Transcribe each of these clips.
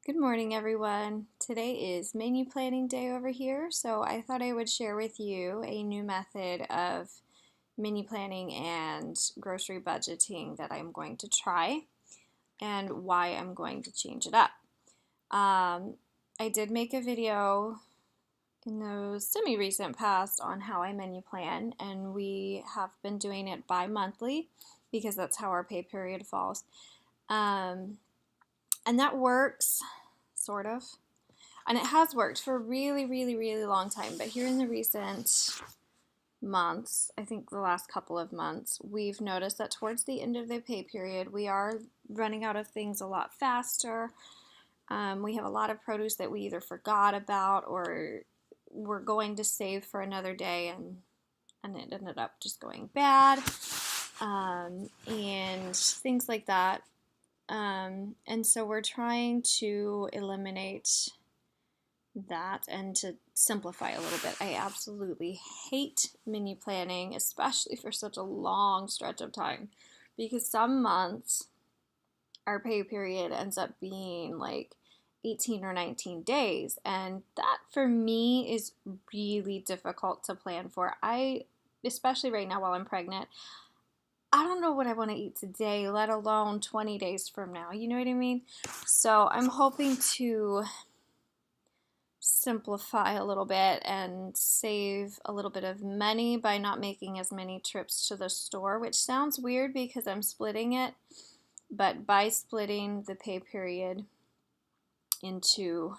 Good morning, everyone. Today is menu planning day over here, so I thought I would share with you a new method of menu planning and grocery budgeting that I'm going to try and why I'm going to change it up. I did make a video in the semi-recent past on how I menu plan, and we have been doing it bi-monthly because that's how our pay period falls. And that works, sort of. And it has worked for a really, really, really long time. But here in the recent months, I think the last couple of months, we've noticed that towards the end of the pay period, we are running out of things a lot faster. We have a lot of produce that we either forgot about or we're going to save for another day, and it ended up just going bad, and things like that. And so we're trying to eliminate that and to simplify a little bit. I absolutely hate menu planning, especially for such a long stretch of time, because some months our pay period ends up being like 18 or 19 days, and that for me is really difficult to plan for. Especially right now while I'm pregnant, I don't know what I want to eat today, let alone 20 days from now. You know what I mean? So I'm hoping to simplify a little bit and save a little bit of money by not making as many trips to the store, which sounds weird because I'm splitting it, but by splitting the pay period into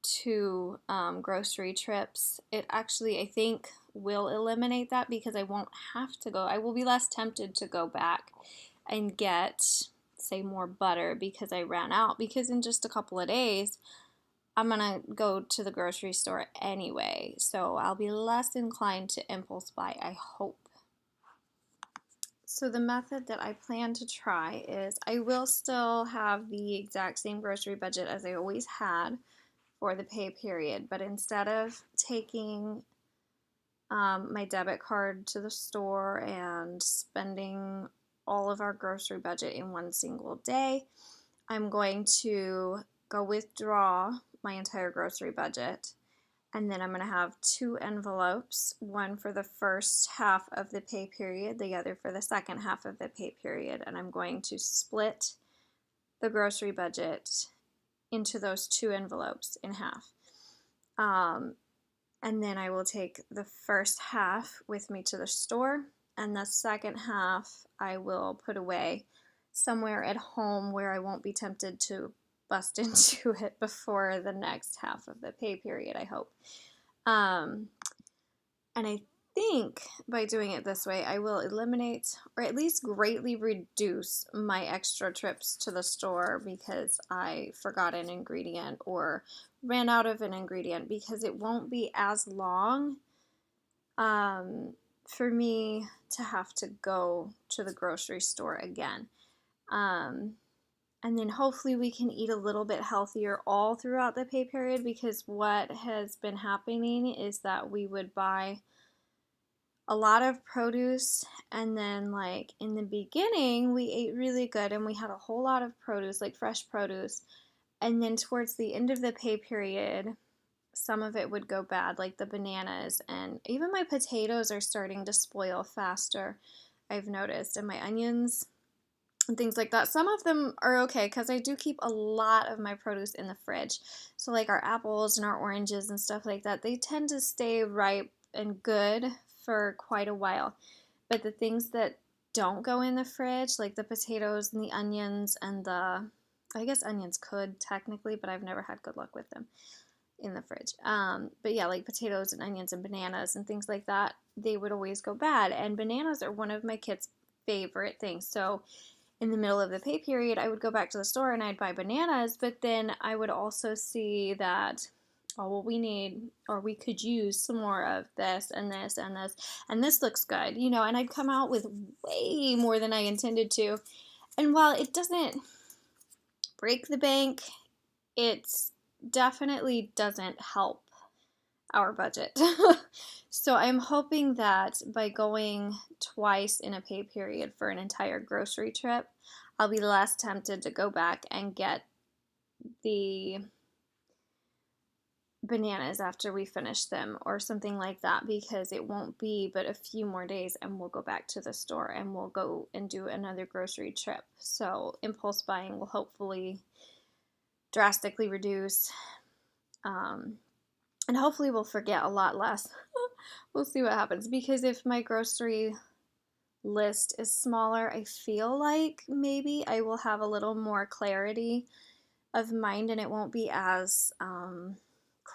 two grocery trips, it actually, I think, will eliminate that because I won't have to go. I will be less tempted to go back and get, say, more butter because I ran out, because in just a couple of days I'm gonna go to the grocery store anyway, so I'll be less inclined to impulse buy, I hope. So the method that I plan to try is I will still have the exact same grocery budget as I always had for the pay period, but instead of taking my debit card to the store and spending all of our grocery budget in one single day, I'm going to go withdraw my entire grocery budget, and then I'm going to have two envelopes, one for the first half of the pay period, the other for the second half of the pay period, and I'm going to split the grocery budget into those two envelopes in half. And then I will take the first half with me to the store, and the second half I will put away somewhere at home where I won't be tempted to bust into it before the next half of the pay period, I hope. And I think by doing it this way, I will eliminate or at least greatly reduce my extra trips to the store because I forgot an ingredient or ran out of an ingredient, because it won't be as long for me to have to go to the grocery store again. And then hopefully we can eat a little bit healthier all throughout the pay period, because what has been happening is that we would buy a lot of produce, and then like in the beginning we ate really good and we had a whole lot of produce, like fresh produce, and then towards the end of the pay period some of it would go bad, like the bananas, and even my potatoes are starting to spoil faster, I've noticed, and my onions and things like that. Some of them are okay because I do keep a lot of my produce in the fridge. So like our apples and our oranges and stuff like that, they tend to stay ripe and good for quite a while. But the things that don't go in the fridge, like the potatoes and the onions and I guess onions could technically, but I've never had good luck with them in the fridge. But yeah, like potatoes and onions and bananas and things like that, they would always go bad. And bananas are one of my kids' favorite things. So in the middle of the pay period, I would go back to the store and I'd buy bananas, but then I would also see that, oh, well, we need, or we could use some more of this and this and this, and this looks good, and I'd come out with way more than I intended to. And while it doesn't break the bank, it definitely doesn't help our budget. So I'm hoping that by going twice in a pay period for an entire grocery trip, I'll be less tempted to go back and get the bananas after we finish them or something like that, because it won't be but a few more days and we'll go back to the store and we'll go and do another grocery trip. So impulse buying will hopefully drastically reduce, and hopefully we'll forget a lot less. We'll see what happens, because if my grocery list is smaller, I feel like maybe I will have a little more clarity of mind and it won't be as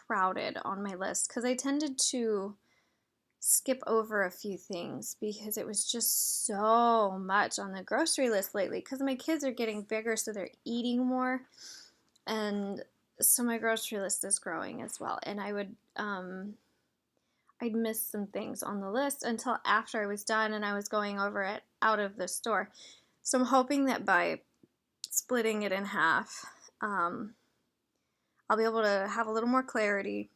crowded on my list, because I tended to skip over a few things because it was just so much on the grocery list lately, because my kids are getting bigger, so they're eating more, and so my grocery list is growing as well, and I'd miss some things on the list until after I was done and I was going over it out of the store. So I'm hoping that by splitting it in half, I'll be able to have a little more clarity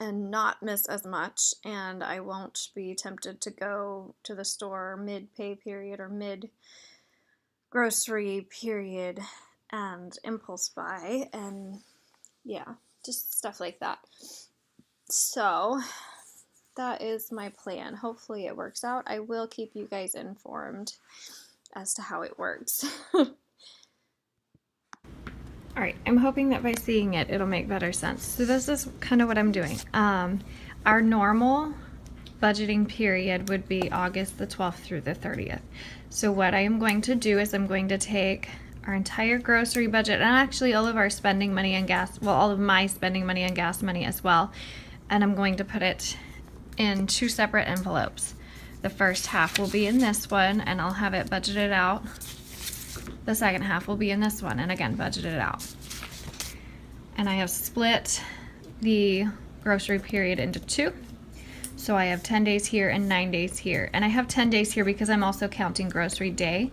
and not miss as much, and I won't be tempted to go to the store mid-pay period or mid-grocery period and impulse buy, and yeah, just stuff like that. So that is my plan. Hopefully it works out. I will keep you guys informed as to how it works. All right, I'm hoping that by seeing it, it'll make better sense. So this is kind of what I'm doing. Our normal budgeting period would be August the 12th through the 30th. So what I am going to do is I'm going to take our entire grocery budget, and actually all of our spending money and gas, well, all of my spending money and gas money as well, and I'm going to put it in 2 separate envelopes. The first half will be in this one, and I'll have it budgeted out. The second half will be in this one, and again, budgeted out. And I have split the grocery period into 2. So I have 10 days here and 9 days here. And I have 10 days here because I'm also counting grocery day,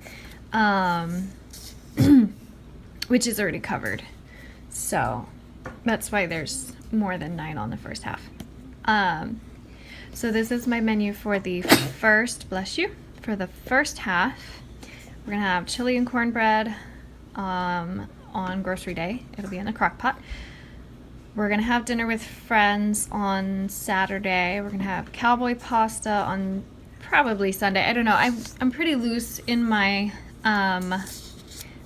which is already covered. So that's why there's more than 9 on the first half. So this is my menu for the first, bless you, for the first half. We're gonna have chili and cornbread on grocery day. It'll be in the crock pot. We're gonna have dinner with friends on Saturday. We're gonna have cowboy pasta on probably Sunday. I don't know. I'm pretty loose in my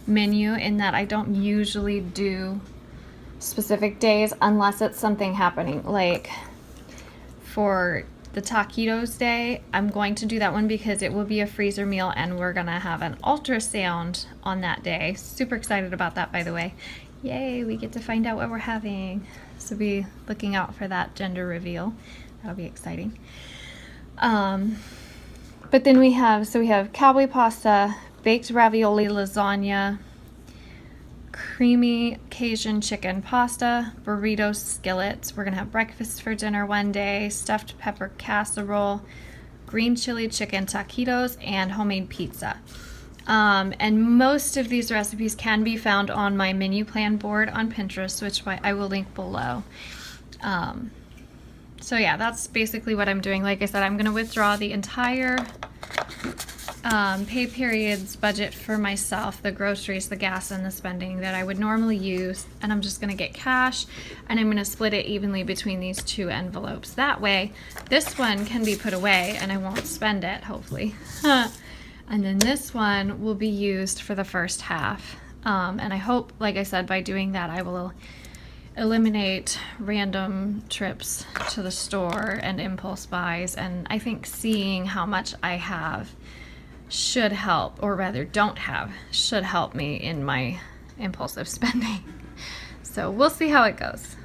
menu, in that I don't usually do specific days unless it's something happening. Like for the taquitos day, I'm going to do that one because it will be a freezer meal and we're gonna have an ultrasound on that day. Super excited about that, by the way. Yay, we get to find out what we're having. So be looking out for that gender reveal. That'll be exciting. But then we have cowboy pasta, baked ravioli, lasagna, creamy Cajun chicken pasta, burritos, skillets. We're gonna have breakfast for dinner one day, stuffed pepper casserole, green chili chicken taquitos, and homemade pizza. And most of these recipes can be found on my menu plan board on Pinterest, which I will link below. So yeah, that's basically what I'm doing. Like I said, I'm gonna withdraw the entire pay period's budget for myself, the groceries, the gas, and the spending that I would normally use, and I'm just gonna get cash, and I'm gonna split it evenly between these 2 envelopes. That way, this one can be put away and I won't spend it, hopefully. And then this one will be used for the first half. And I hope, like I said, by doing that, I will eliminate random trips to the store and impulse buys. And I think seeing how much I have should help, or rather don't have, should help me in my impulsive spending. So we'll see how it goes.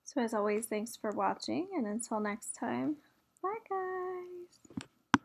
So as always, thanks for watching, and until next time, bye guys.